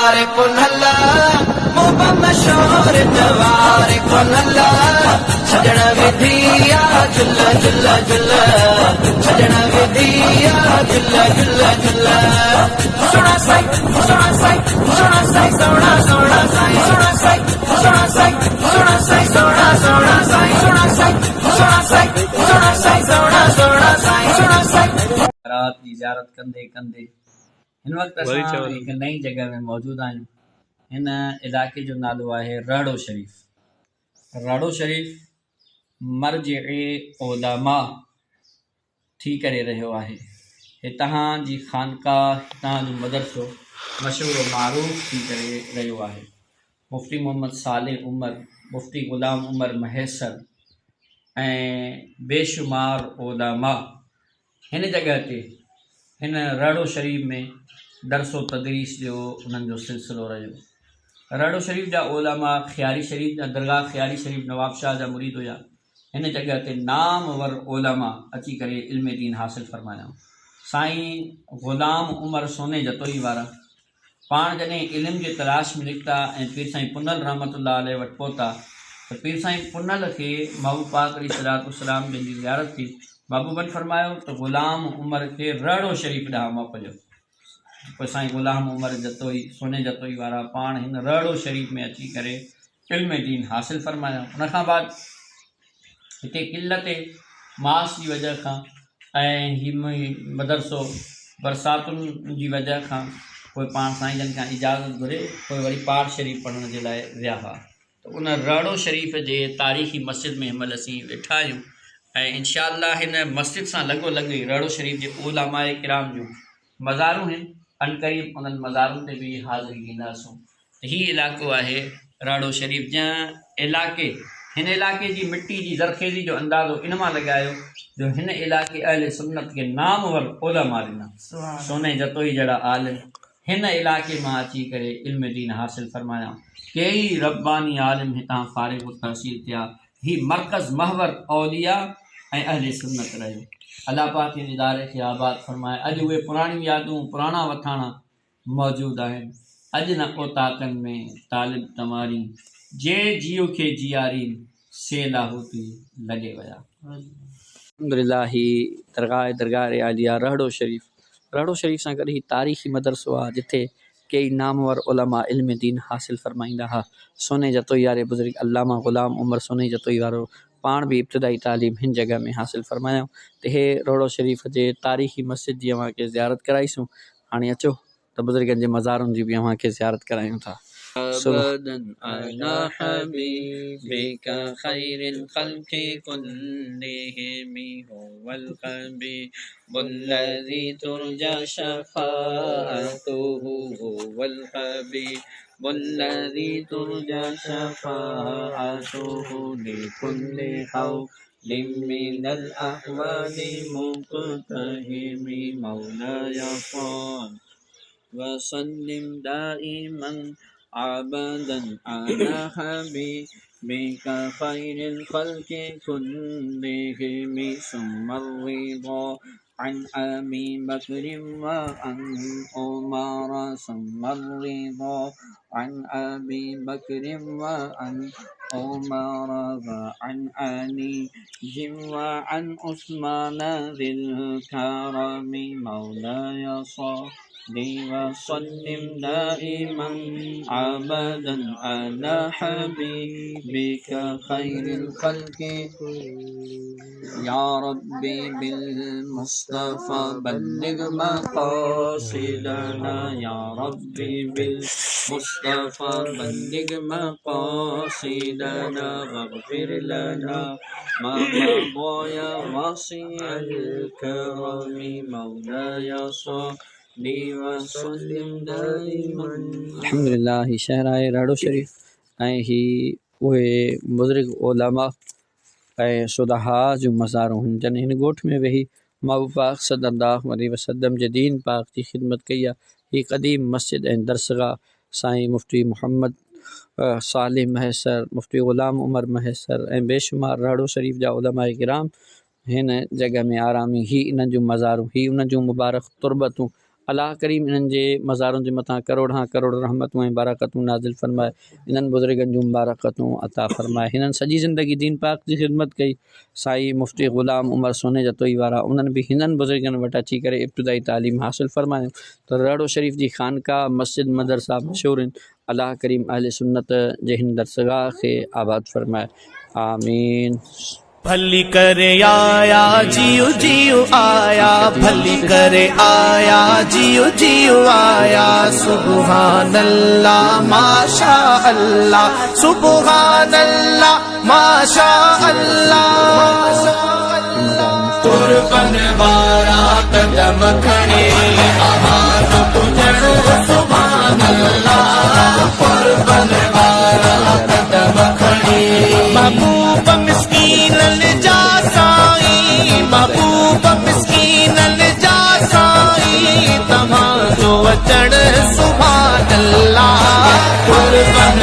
तवार कुनल्ला मोबा मशहूर तवार कुनल्ला सजण विधिया झुल्ला झुल्ला झुल्ला सजण विधिया झुल्ला झुल्ला झुल्ला सोना साई सोना साई सोना साई सोना सोना साई सोना साई सोना साई सोना साई सोना सोना साई सोना साई सोना साई सोना साई सोना सोना साई सोना साई रात की ज़ियारत कंदे कंदे हिन वक्त असां एक नई जगह में मौजूद आहियूं। हिन इलाके जो नालो आहे राड़ो शरीफ। राड़ो शरीफ मर्जिए उलमा थी करे रहियो आहे। हितां जी खानकाह हितां जो मदरसो मशहूर मारूफ़ थी करे रहियो आहे। मुफ्ती मोहम्मद साले उमर, मुफ्ती ग़ुलाम उमर महसर ऐं बेशुमार उलमा हिन जगह ते हिन राड़ो शरीफ में दरसो तदरीस जो उन्हनि जो सिलसिलो रहियो। राड़ो शरीफ जा उलमा ख़ियारी शरीफ जा दरगाह ख़ियारी शरीफ नवाब शाह जा मुरीद हुआ। हिन जगह ते नामवर उलमा अची करे इल्म दीन हासिल फरमाया। साईं ग़ुलाम उमर सोने जतोई वारा पाण जॾहिं इल्म जी तलाश में निकिता ऐं पीर साईं पुनल रहमतुल्लाह अलैह वटि पहुता त पीर साईं पुनल खे महबूब पाक अलैहिस्सलाम जंहिंजी ज़ियारत थी महबूबनि फरमायो त ग़ुलाम उमर खे राड़ो शरीफ ॾांहुं मोकिलियो। पोइ साईं ग़ुलाम उमर जतोई सोने जतोई वारा पाण हिन राड़ो शरीफ में अची करे इल्म दीन हासिल फरमाया। उनखां बाद हिते क़िल्लत मास जी वजह खां ऐं हीउ मदरसो बरसातुनि जी वजह खां पोइ पाण साईं जन खां इजाज़त घुरे पोइ वरी पाठ शरीफ़ पढ़ण जे लाइ विया हुआ। त उन राड़ो शरीफ़ जे तारीख़ी मस्जिद में हिनमहिल असीं वेठा आहियूं ऐं इंशाअल्लाह हिन मस्जिद सां लॻोलॻ राड़ो शरीफ जे उलमाए किराम जूं मज़ारूं आहिनि। अनक़रीब उन्हनि मज़ारुनि ते बि हाज़िरी ॾींदासूं। हीउ इलाइक़ो आहे राड़ो शरीफ। हिन इलाइक़े जी मिट्टी जी ज़रखेज़ी जो अंदाज़ो इन मां लॻायो जो हिन इलाइक़े अहले सुन्नत खे नामवर उलमा ॾिना। सोने जतोई जहिड़ा आलिम हिन इलाइक़े मां अची करे इल्म दीन हासिल फरमाया। कई रब्बानी आलिम हितां फ़ारिग़ तहसील थिया। हीउ मरकज़ महवर औलिया ऐं अहले सुन्नत रहियो। अल्लाह पाक हिन इदारे खे आबाद फरमाए। अॼु उहे पुराणियूं यादूं पुराणा वठाणा मौजूदु आहिनि। अॼु न ओताकनि में तालिब तमारी जे जियो खे जियारी से लाहौती लॻे विया। अल्हम्दुलिल्लाह ही दरगाह आलिया राड़ो शरीफ सां गॾु ही तारीख़ी मदरसो आहे जिथे कई नामवर उलमा इल्म दीन हासिल फरमाईंदा हुआ। सोने जतोई वारे बुज़ुर्ग अल्लामा ग़ुलाम उमर सोने जतोई वारो पाण बि इब्तिदाई तालीम हिन जगह में हासिल फरमाया। त हे राड़ो शरीफ जे तारीख़ी मस्जिद जी अव्हांखे ज़ियारत कराईसूं। हाणे अचो त बुज़ुर्गनि जे मज़ारुनि जी बि अव्हांखे ज़ियारत करायूं था। أبدا على حبيبك خير الخلق كلهم هو الحبيب الذي ترجى شفاعته هو الحبيب الذي ترجى شفاعته لكل حول من الأحوال مقتهم مولاي صل وسلم دائما عبدا على حبيبك خير الخلق كلهم ثم الرضا عن أبي بكر وعن عمر ثم الرضا عن أبي بكر وعن عمر وعن علي وعن عثمان ذي الكرم مولاي صل وسلم دائما عبدا على حبيبك خير الخلق يا ربي بالمصطفى بلغ مقاصدنا يا ربي بالمصطفى بلغ مقاصدنا واغفر لنا ما مضى يا واسع الكرم مولاي صل अल्हम्दुलिल्लाह ही शहर आहे राड़ो शरीफ ऐं ही उहे बुज़ुर्ग उलमा ऐं शुदहा जूं मज़ारूं आहिनि जन हिन ॻोठ में वेही महबूब पाक सल्लल्लाहु अलैहि वसल्लम जे दीन पाक जी ख़िदमत कई आहे। ही क़दीम मस्जिद ऐं दरसगाह साईं मुफ्ती मोहम्मद साले महसर मुफ्ती ग़ुलाम उमर महसर ऐं बेशुमार राड़ो शरीफ जा उलमाए किराम हिन जगह में आरामी ही इन्हनि जूं मज़ारूं ही उन्हनि जूं मुबारक तुरबतूं अल्लाह करीम इन्हनि जे मज़ारुनि जे मथां करोड़ां करोड़ रहमतूं ऐं बारकतूं नाज़िल फरमाए, इन्हनि बुज़ुर्गनि जूं मुबारकतूं अता फरमाए। हिननि सॼी ज़िंदगी दीन पाक जी ख़िदमत कई। साईं मुफ़्ती ग़ुलाम उमर सोने जतोई वारा उन्हनि बि हिननि बुज़ुर्गनि वटि अची करे इब्तिदाई तालीम हासिल फरमायूं। त रहड़ो शरीफ़ जी ख़ानका मस्जिद मदरसा मशहूर आहिनि। अल्लाह करीम अहले सुन्नत जे हिन दरसगाह खे आबाद फरमाए। आमीन। भली करे आया जियो जियो आया, भली करे आया जियो जियो आया। सुबहान अल्लाह माशा अल्लाह, सुबहान अल्लाह माशा अल्लाह। कुर्बन वारा कदम खड़े आवाज़ पुजणो सुभान अल्लाह। कुर्बन वारा कदम खड़े महबूब मिस्कीनन जा साईं, महबूब मिस्कीनन जा साईं। तव्हां जो अचण सुभान अल्लाह। कुर्बन